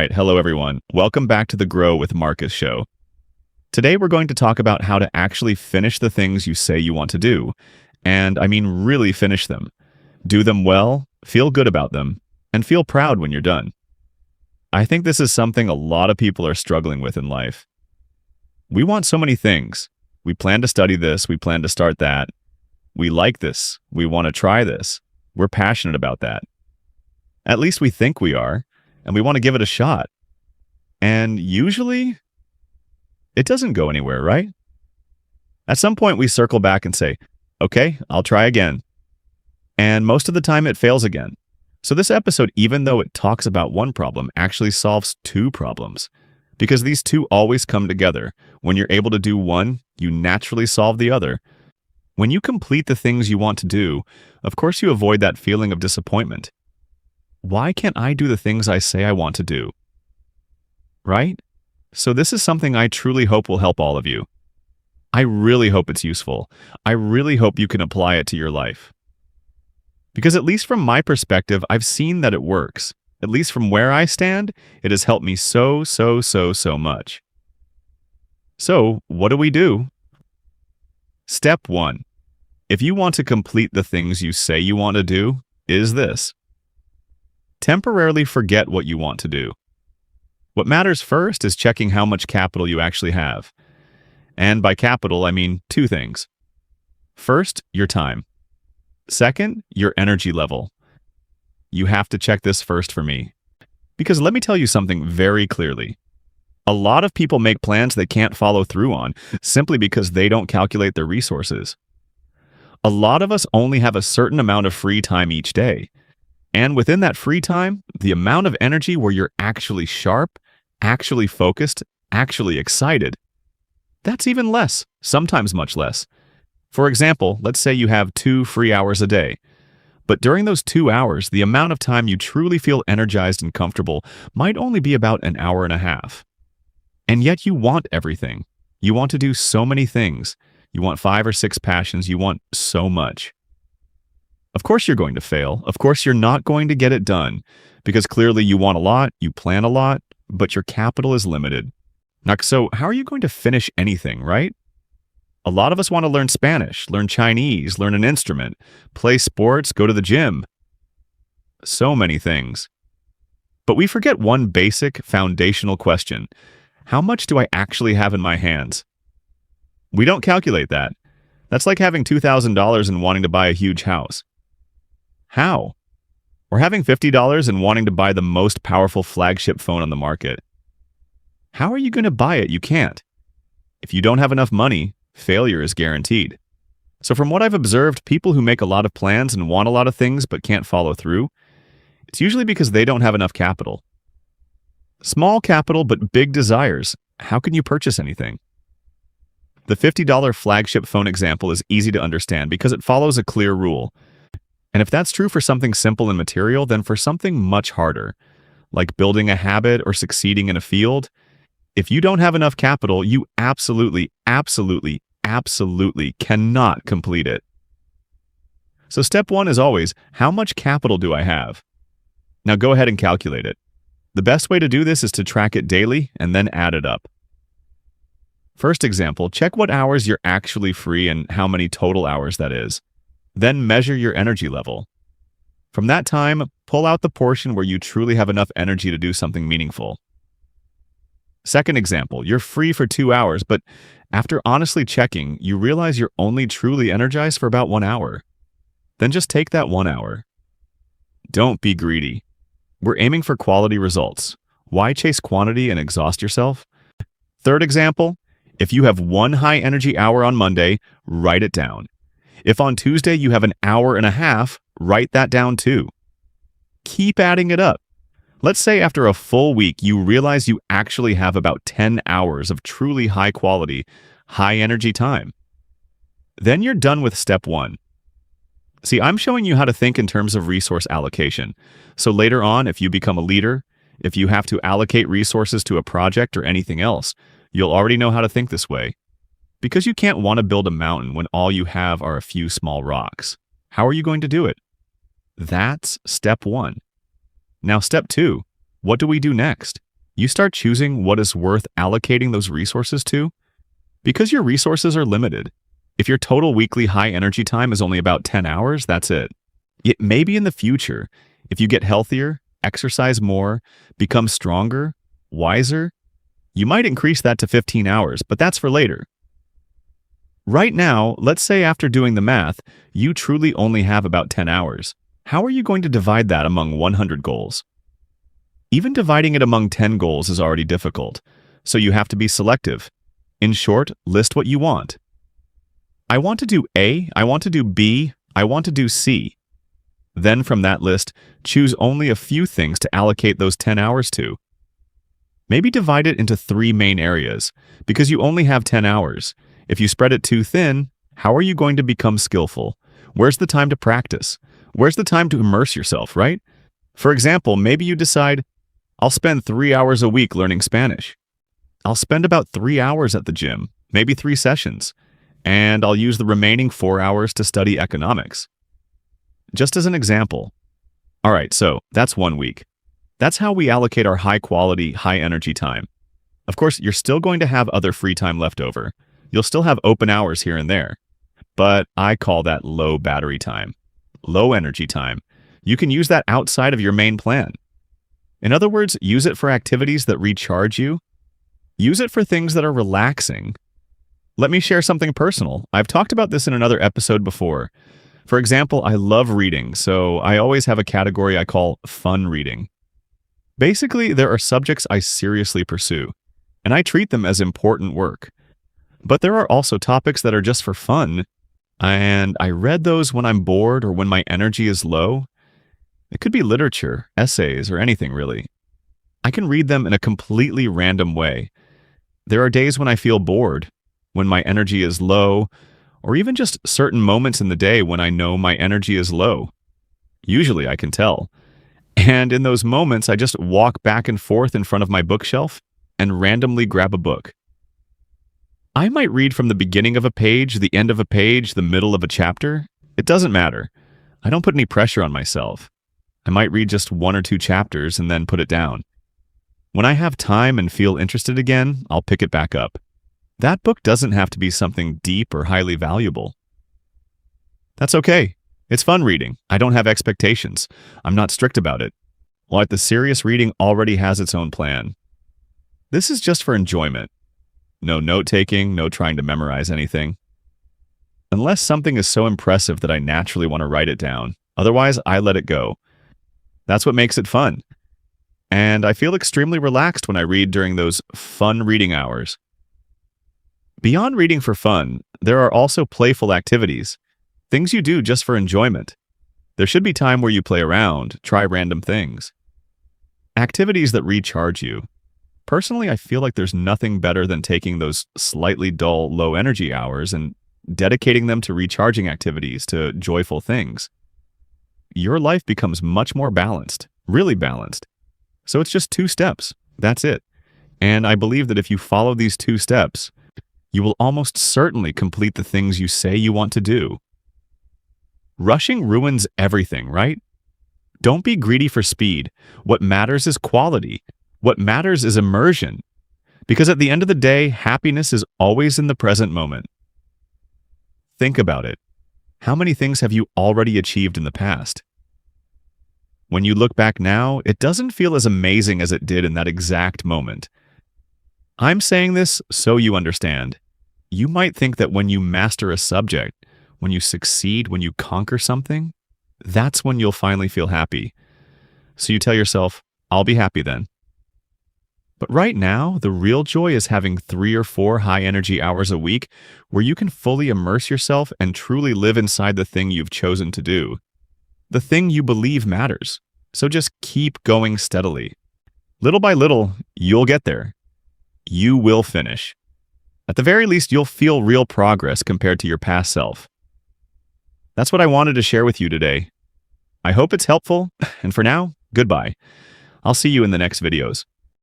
right, hello everyone. Welcome back to the Grow with Marcus show. Today we're going to talk about how to actually finish the things you say you want to do. And I mean really finish them. Do them well, feel good about them, and feel proud when you're done. I think this is something a lot of people are struggling with in life. We want so many things. We plan to study this, we plan to start that. We like this, we want to try this. We're passionate about that. At least we think we are, and we want to give it a shot. And usually, it doesn't go anywhere, right? At some point, we circle back and say, okay, I'll try again. And most of the time, it fails again. So this episode, even though it talks about one problem, actually solves two problems. Because these two always come together. When you're able to do one, you naturally solve the other. When you complete the things you want to do, of course you avoid that feeling of disappointment. Why can't I do the things I say I want to do? Right? So this is something I truly hope will help all of you. I really hope it's useful. I really hope you can apply it to your life. Because at least from my perspective, I've seen that it works. At least from where I stand, it has helped me so much. So, what do? Step 1. If you want to complete the things you say you want to do, is this. Temporarily forget what you want to do. What matters first is checking how much capital you actually have. And by capital, I mean two things. First, your time. Second, your energy level. You have to check this first for me. Because let me tell you something very clearly. A lot of people make plans they can't follow through on simply because they don't calculate their resources. A lot of us only have a certain amount of free time each day. And within that free time, the amount of energy where you're actually sharp, actually focused, actually excited, that's even less, sometimes much less. For example, let's say you have 2 free hours a day. But during those 2 hours, the amount of time you truly feel energized and comfortable might only be about an hour and a half. And yet you want everything. You want to do so many things. You want 5 or 6 passions. You want so much. Of course you're going to fail. Of course you're not going to get it done because clearly you want a lot, you plan a lot, but your capital is limited. Now, so how are you going to finish anything, right? A lot of us want to learn Spanish, learn Chinese, learn an instrument, play sports, go to the gym. So many things. But we forget one basic, foundational question. How much do I actually have in my hands? We don't calculate that. That's like having $2,000 and wanting to buy a huge house. How? Or having $50 and wanting to buy the most powerful flagship phone on the market. How are you going to buy it? You can't. If you don't have enough money, failure is guaranteed. So from what I've observed, people who make a lot of plans and want a lot of things but can't follow through, it's usually because they don't have enough capital. Small capital but big desires. How can you purchase anything? The $50 flagship phone example is easy to understand because it follows a clear rule. And if that's true for something simple and material, then for something much harder, like building a habit or succeeding in a field, if you don't have enough capital, you absolutely cannot complete it. So step 1 is always, how much capital do I have? Now go ahead and calculate it. The best way to do this is to track it daily and then add it up. First example, check what hours you're actually free and how many total hours that is. Then measure your energy level. From that time, pull out the portion where you truly have enough energy to do something meaningful. Second example, you're free for 2 hours, but after honestly checking, you realize you're only truly energized for about 1 hour. Then just take that 1 hour. Don't be greedy. We're aiming for quality results. Why chase quantity and exhaust yourself? Third example, if you have 1 high energy hour on Monday, write it down. If on Tuesday you have an hour and a half, write that down too. Keep adding it up. Let's say after a full week, you realize you actually have about 10 hours of truly high quality, high energy time. Then you're done with step 1. See, I'm showing you how to think in terms of resource allocation. So later on, if you become a leader, if you have to allocate resources to a project or anything else, you'll already know how to think this way. Because you can't want to build a mountain when all you have are a few small rocks. How are you going to do it? That's step 1. Now, step 2. What do we do next? you start choosing what is worth allocating those resources to. Because your resources are limited. If your total weekly high energy time is only about 10 hours, that's it. It may be in the future, if you get healthier, exercise more, become stronger, wiser, you might increase that to 15 hours, but that's for later. Right now, let's say after doing the math, you truly only have about 10 hours. How are you going to divide that among 100 goals? Even dividing it among 10 goals is already difficult, so you have to be selective. In short, list what you want. I want to do A, I want to do B, I want to do C. Then from that list, choose only a few things to allocate those 10 hours to. Maybe divide it into 3 main areas, because you only have 10 hours. If you spread it too thin, how are you going to become skillful? Where's the time to practice? Where's the time to immerse yourself, right? For example, maybe you decide, I'll spend 3 hours a week learning Spanish. I'll spend about 3 hours at the gym, maybe 3 sessions, and I'll use the remaining 4 hours to study economics. Just as an example. All right, so that's 1 week. That's how we allocate our high-quality, high-energy time. Of course, you're still going to have other free time left over. You'll still have open hours here and there. But I call that low battery time, low energy time. You can use that outside of your main plan. In other words, use it for activities that recharge you. Use it for things that are relaxing. Let me share something personal. I've talked about this in another episode before. For example, I love reading, so I always have a category I call fun reading. Basically, there are subjects I seriously pursue, and I treat them as important work. But there are also topics that are just for fun, and I read those when I'm bored or when my energy is low. It could be literature, essays, or anything really. I can read them in a completely random way. There are days when I feel bored, when my energy is low, or even just certain moments in the day when I know my energy is low. Usually I can tell. And in those moments, I just walk back and forth in front of my bookshelf and randomly grab a book. I might read from the beginning of a page, the end of a page, the middle of a chapter. It doesn't matter. I don't put any pressure on myself. I might read just 1 or 2 chapters and then put it down. When I have time and feel interested again, I'll pick it back up. That book doesn't have to be something deep or highly valuable. That's okay. It's fun reading. I don't have expectations. I'm not strict about it. While the serious reading already has its own plan. This is just for enjoyment. No note-taking, no trying to memorize anything. Unless something is so impressive that I naturally want to write it down. Otherwise, I let it go. That's what makes it fun. And I feel extremely relaxed when I read during those fun reading hours. Beyond reading for fun, there are also playful activities, things you do just for enjoyment. There should be time where you play around, try random things. Activities that recharge you. Personally, I feel like there's nothing better than taking those slightly dull, low-energy hours and dedicating them to recharging activities, to joyful things. Your life becomes much more balanced, really balanced. So it's just 2 steps. That's it. And I believe that if you follow these 2 steps, you will almost certainly complete the things you say you want to do. Rushing ruins everything, right? Don't be greedy for speed. What matters is quality. What matters is immersion. Because at the end of the day, happiness is always in the present moment. Think about it. How many things have you already achieved in the past? When you look back now, it doesn't feel as amazing as it did in that exact moment. I'm saying this so you understand. You might think that when you master a subject, when you succeed, when you conquer something, that's when you'll finally feel happy. So you tell yourself, I'll be happy then. But right now, the real joy is having 3 or 4 high-energy hours a week where you can fully immerse yourself and truly live inside the thing you've chosen to do. The thing you believe matters. So just keep going steadily. Little by little, you'll get there. You will finish. At the very least, you'll feel real progress compared to your past self. That's what I wanted to share with you today. I hope it's helpful, and for now, goodbye. I'll see you in the next videos.